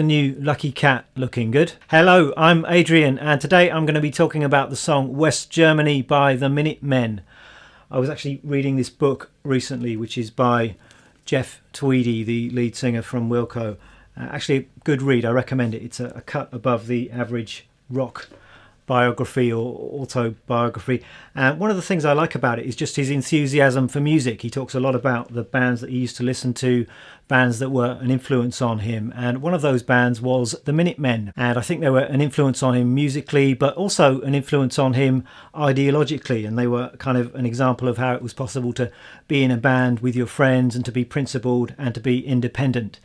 the new Lucky Cat looking good? Hello, I'm Adrian, and today I'm going to be talking about the song West Germany by the Minutemen. I was actually reading this book recently, which is by Jeff Tweedy, the lead singer from Wilco. Actually a good read, I recommend it. It's a cut above the average rock biography or autobiography. And one of the things I like about it is just his enthusiasm for music. He talks a lot about the bands that he used to listen to, bands that were an influence on him. And one of those bands was the Minutemen. And I think they were an influence on him musically, but also an influence on him ideologically. And they were kind of an example of how it was possible to be in a band with your friends and to be principled and to be independent.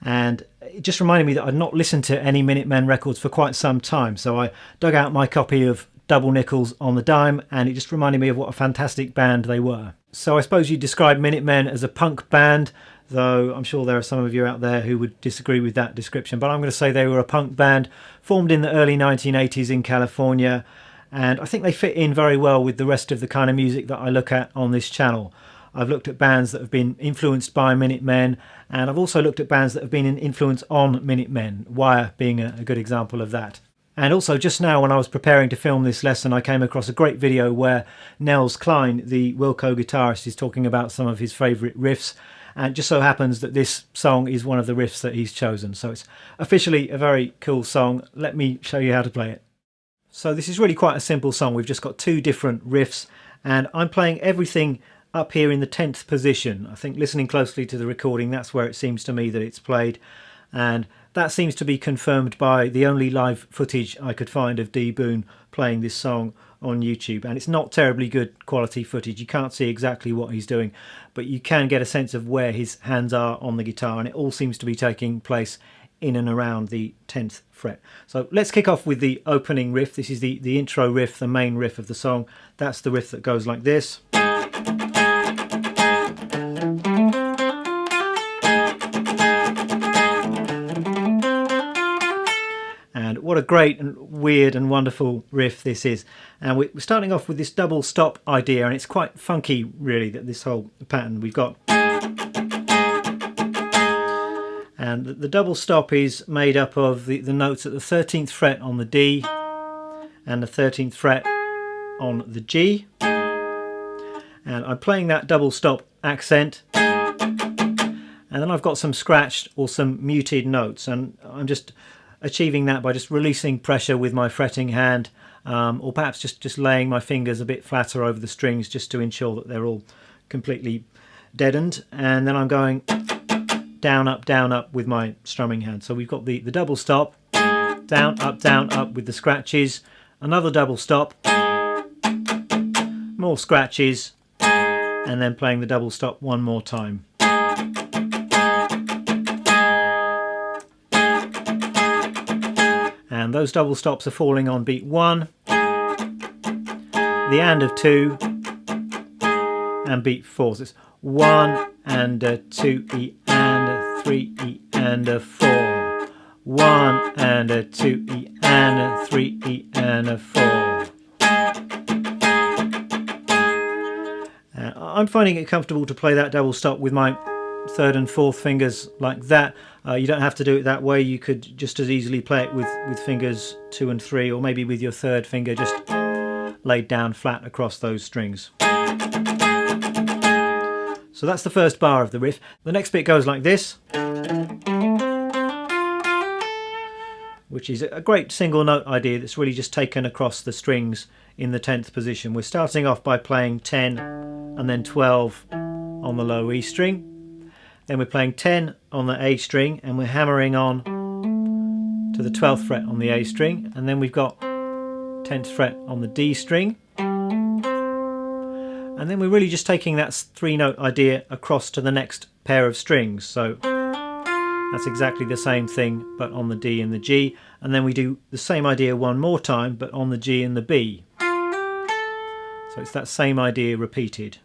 And it just reminded me that I'd not listened to any Minutemen records for quite some time, so I dug out my copy of Double Nickels on the Dime, and it just reminded me of what a fantastic band they were. So I suppose you'd describe Minutemen as a punk band, though I'm sure there are some of you out there who would disagree with that description, but I'm going to say they were a punk band formed in the early 1980s in California, and I think they fit in very well with the rest of the kind of music that I look at on this channel. I've looked at bands that have been influenced by Minutemen, and I've also looked at bands that have been an influence on Minutemen, Wire being a good example of that. And also just now when I was preparing to film this lesson, I came across a great video where Nels Cline, the Wilco guitarist, is talking about some of his favourite riffs, and it just so happens that this song is one of the riffs that he's chosen. So it's officially a very cool song. Let me show you how to play it. So this is really quite a simple song. We've just got two different riffs, and I'm playing everything up here in the 10th position. I think listening closely to the recording, that's where it seems to me that it's played, and that seems to be confirmed by the only live footage I could find of D Boon playing this song on YouTube. And it's not terribly good quality footage. You can't see exactly what he's doing, but you can get a sense of where his hands are on the guitar, and it all seems to be taking place in and around the 10th fret. So let's kick off with the opening riff. This is the intro riff, the main riff of the song. That's the riff that goes like this. What a great and weird and wonderful riff this is. And we're starting off with this double stop idea, and it's quite funky really, that this whole pattern we've got. And the double stop is made up of the notes at the 13th fret on the D and the 13th fret on the G. And I'm playing that double stop accent, and then I've got some scratched or some muted notes, and I'm just achieving that by just releasing pressure with my fretting hand, or perhaps just laying my fingers a bit flatter over the strings just to ensure that they're all completely deadened. And then I'm going down, up with my strumming hand. So we've got the double stop, down, up with the scratches, another double stop, more scratches, and then playing the double stop one more time. And those double stops are falling on beat 1, the and of 2, and beat 4. So it's 1 and a 2 E and a 3 E and a 4. 1 and a 2 E and a 3 E and a 4. I'm finding it comfortable to play that double stop with my third and fourth fingers like that. You don't have to do it that way. You could just as easily play it with fingers 2 and 3, or maybe with your third finger just laid down flat across those strings. So that's the first bar of the riff. The next bit goes like this, which is a great single note idea that's really just taken across the strings in the 10th position. We're starting off by playing 10 and then 12 on the low E string. Then we're playing 10 on the A string, and we're hammering on to the 12th fret on the A string, and then we've got 10th fret on the D string, and then we're really just taking that 3-note idea across to the next pair of strings. So that's exactly the same thing but on the D and the G, and then we do the same idea one more time but on the G and the B. So it's that same idea repeated.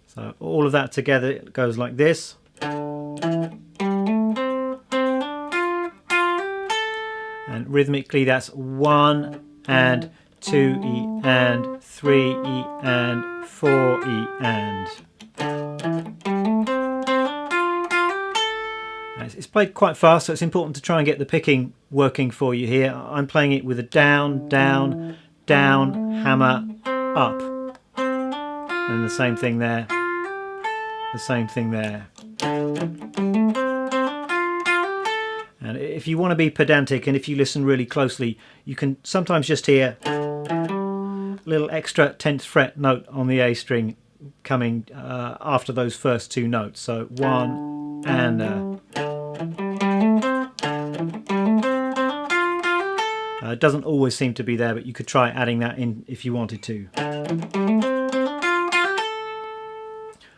So all of that together goes like this. And rhythmically that's 1 and 2 E and 3 E and 4 E and. It's played quite fast, so it's important to try and get the picking working for you here. I'm playing it with a down, down, down, hammer, up. And the same thing there. The same thing there. And if you want to be pedantic and if you listen really closely, you can sometimes just hear a little extra 10th fret note on the A string coming after those first two notes. So one and it doesn't always seem to be there, but you could try adding that in if you wanted to.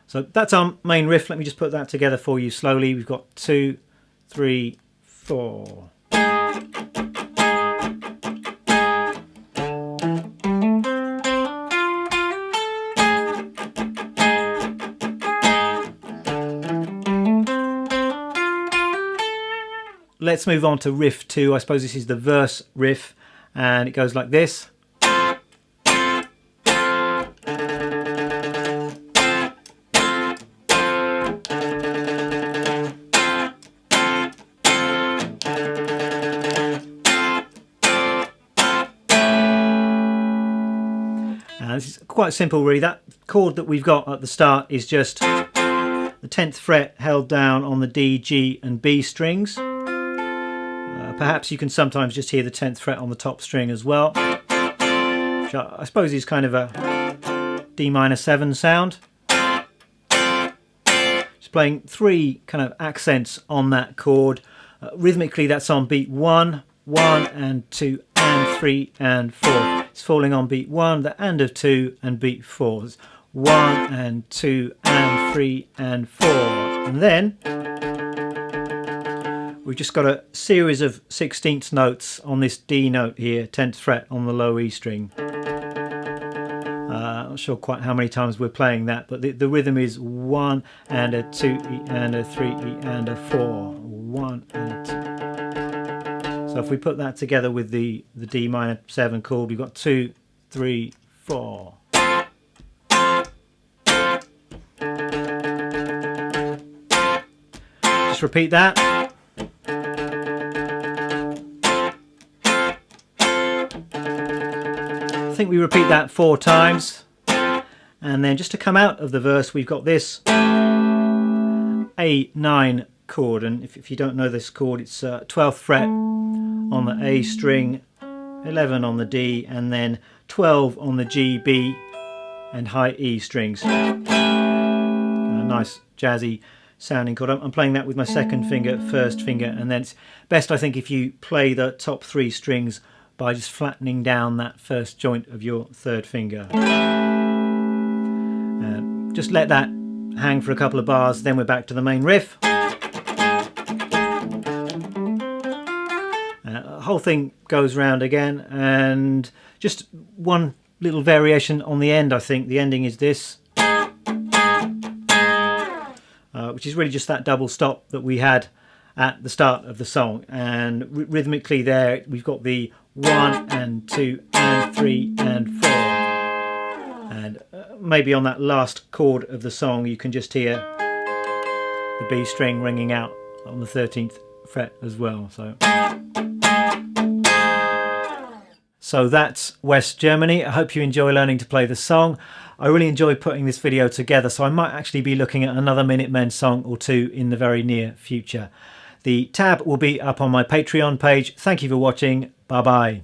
So that's our main riff. Let me just put that together for you slowly. We've got 2, 3, 4. Let's move on to riff 2. I suppose this is the verse riff, and it goes like this. This is quite simple really. That chord that we've got at the start is just the 10th fret held down on the D, G and B strings. Perhaps you can sometimes just hear the 10th fret on the top string as well, which I suppose is kind of a D minor 7 sound. Just playing 3 kind of accents on that chord. Rhythmically that's on beat 1, 1 and 2 and 3 and 4. It's falling on beat 1, the and of 2 and beat 4. It's 1 and 2 and 3 and 4. And then we've just got a series of 16th notes on this D note here, 10th fret on the low E string. I'm not sure quite how many times we're playing that, but the rhythm is 1 and a 2 E and a 3 E and a 4. 1 and a 2. So if we put that together with the D minor 7 chord, we've got 2, 3, 4. Just repeat that. I think we repeat that 4 times. And then just to come out of the verse, we've got this A9 chord. And if you don't know this chord, it's 12th fret on the A string, 11 on the D, and then 12 on the G, B and high E strings. A nice jazzy sounding chord. I'm playing that with my second finger, first finger, and then it's best I think if you play the top 3 strings by just flattening down that first joint of your third finger. Just let that hang for a couple of bars, then we're back to the main riff. The whole thing goes round again, and just one little variation on the end. I think the ending is this, which is really just that double stop that we had at the start of the song. And rhythmically there we've got the 1 and 2 and 3 and 4, and maybe on that last chord of the song you can just hear the B string ringing out on the 13th fret as well. So that's West Germany. I hope you enjoy learning to play the song. I really enjoy putting this video together, so I might actually be looking at another Minutemen song or two in the very near future. The tab will be up on my Patreon page. Thank you for watching. Bye bye.